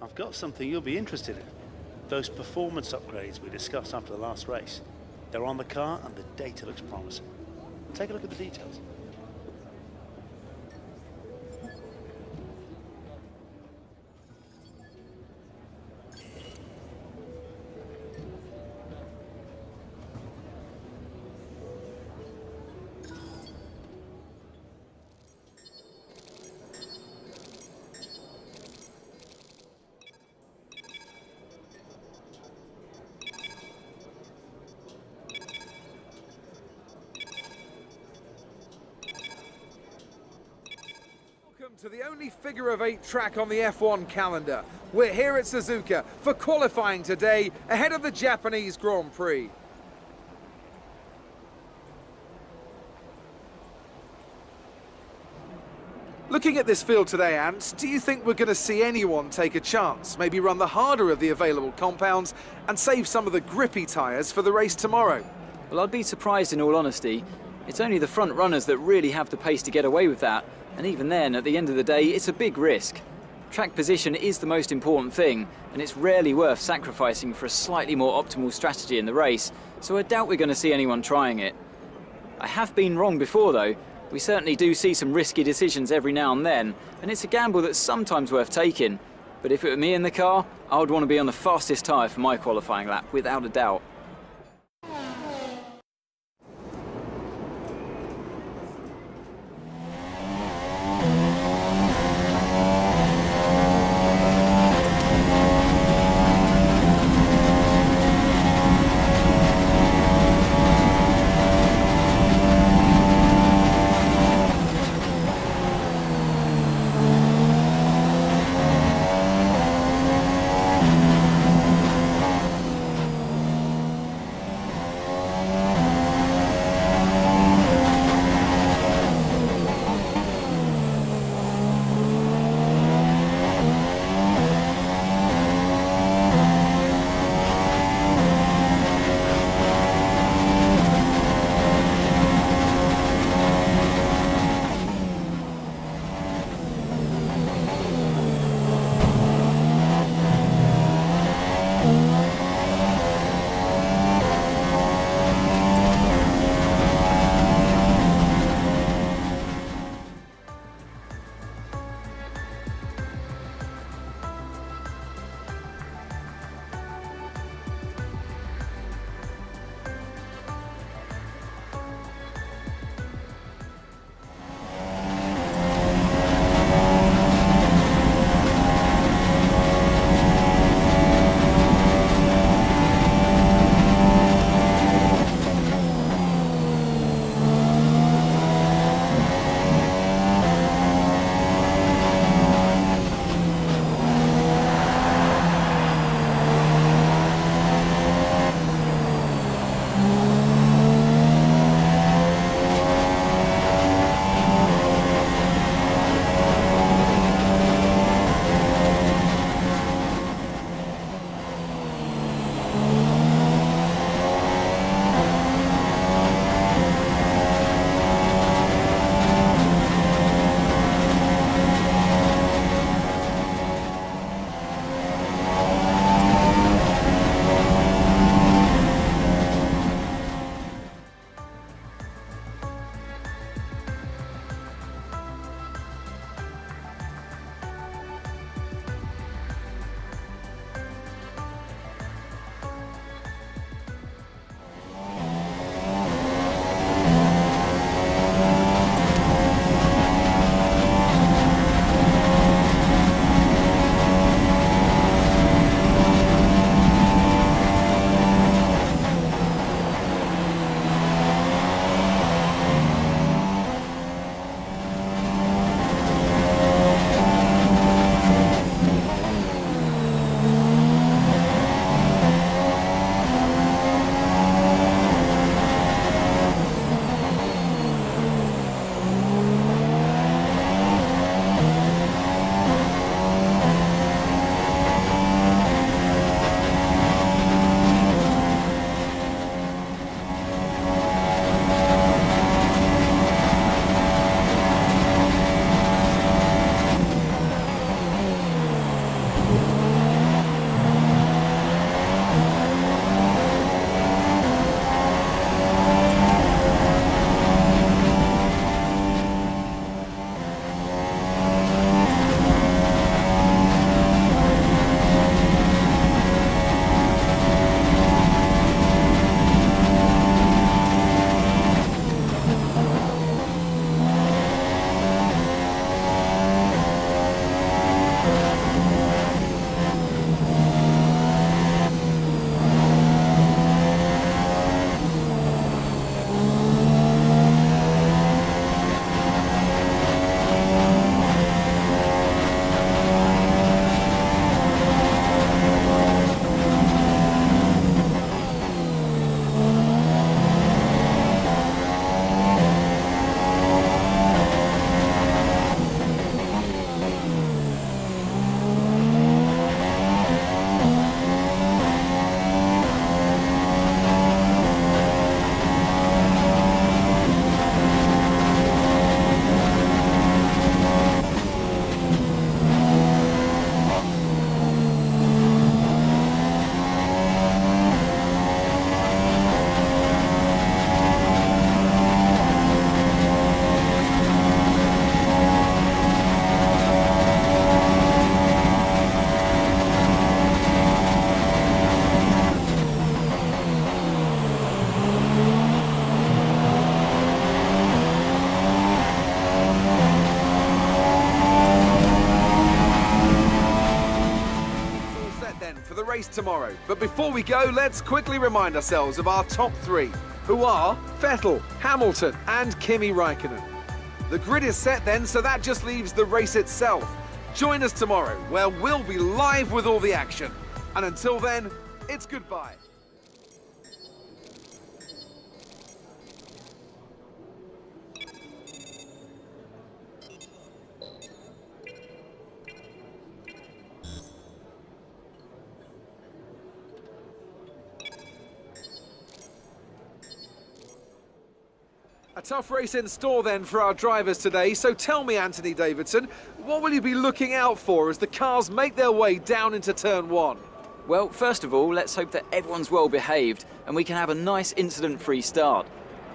I've got something you'll be interested in. Those performance upgrades we discussed after the last race. They're on the car and the data looks promising. Take a look at the details. Welcome to the only figure-of-8 track on the F1 calendar. We're here at Suzuka for qualifying today ahead of the Japanese Grand Prix. Looking at this field today, Ant, do you think we're going to see anyone take a chance, maybe run the harder of the available compounds and save some of the grippy tyres for the race tomorrow? Well, I'd be surprised in all honesty. It's only the front runners that really have the pace to get away with that, and even then, at the end of the day, it's a big risk. Track position is the most important thing, and it's rarely worth sacrificing for a slightly more optimal strategy in the race, so I doubt we're going to see anyone trying it. I have been wrong before though. We certainly do see some risky decisions every now and then, and it's a gamble that's sometimes worth taking. But if it were me in the car, I would want to be on the fastest tyre for my qualifying lap, without a doubt. race tomorrow. But before we go, let's quickly remind ourselves of our top three, who are Vettel, Hamilton and Kimi Räikkönen. The grid is set then, so that just leaves the race itself. Join us tomorrow, where we'll be live with all the action. And until then, it's goodbye. A tough race in store then for our drivers today, so tell me, Anthony Davidson, what will you be looking out for as the cars make their way down into turn one? Well, first of all, let's hope that everyone's well behaved and we can have a nice incident-free start.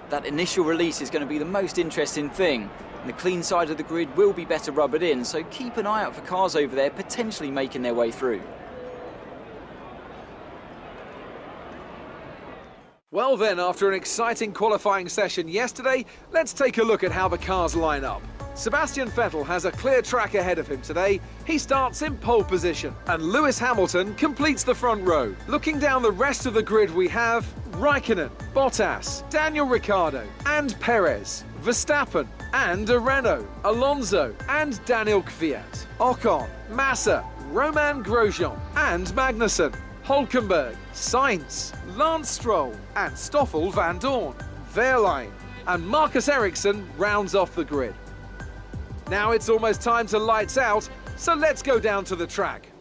That initial release is going to be the most interesting thing, and the clean side of the grid will be better rubbered in, so keep an eye out for cars over there potentially making their way through. Well then, after an exciting qualifying session yesterday, let's take a look at how the cars line up. Sebastian Vettel has a clear track ahead of him today. He starts in pole position, and Lewis Hamilton completes the front row. Looking down the rest of the grid, we have Räikkönen, Bottas, Daniel Ricciardo and Perez, Verstappen and Renault, Alonso and Daniel Kvyat, Ocon, Massa, Romain Grosjean and Magnussen, Hülkenberg, Sainz, Lance Stroll and Stoffel van Dorn, Wehrlein and Marcus Ericsson rounds off the grid. Now it's almost time to lights out, so let's go down to the track.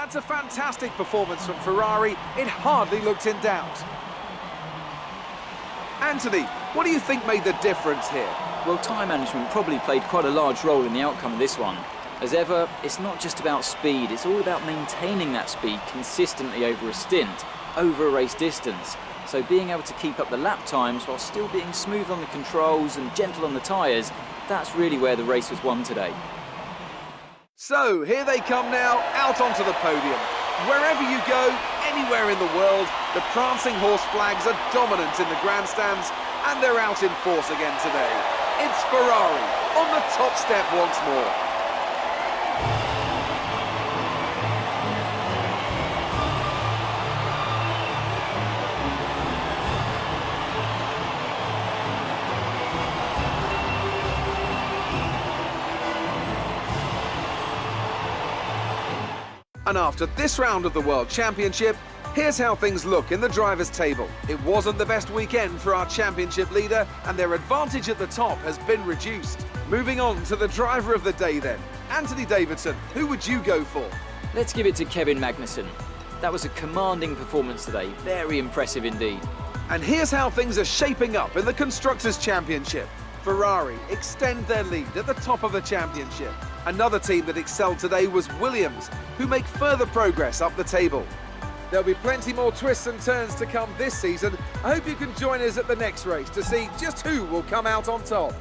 That's a fantastic performance from Ferrari. It hardly looked in doubt. Anthony, what do you think made the difference here? Well, tyre management probably played quite a large role in the outcome of this one. As ever, it's not just about speed, it's all about maintaining that speed consistently over a stint, over a race distance. So being able to keep up the lap times while still being smooth on the controls and gentle on the tyres, that's really where the race was won today. So, here they come now, out onto the podium. Wherever you go, anywhere in the world, the prancing horse flags are dominant in the grandstands, and they're out in force again today. It's Ferrari on the top step once more. And after this round of the World Championship, here's how things look in the drivers' table. It wasn't the best weekend for our championship leader, and their advantage at the top has been reduced. Moving on to the driver of the day then. Anthony Davidson, who would you go for? Let's give it to Kevin Magnussen. That was a commanding performance today, very impressive indeed. And here's how things are shaping up in the Constructors' Championship. Ferrari extend their lead at the top of the championship. Another team that excelled today was Williams, who make further progress up the table. There'll be plenty more twists and turns to come this season. I hope you can join us at the next race to see just who will come out on top.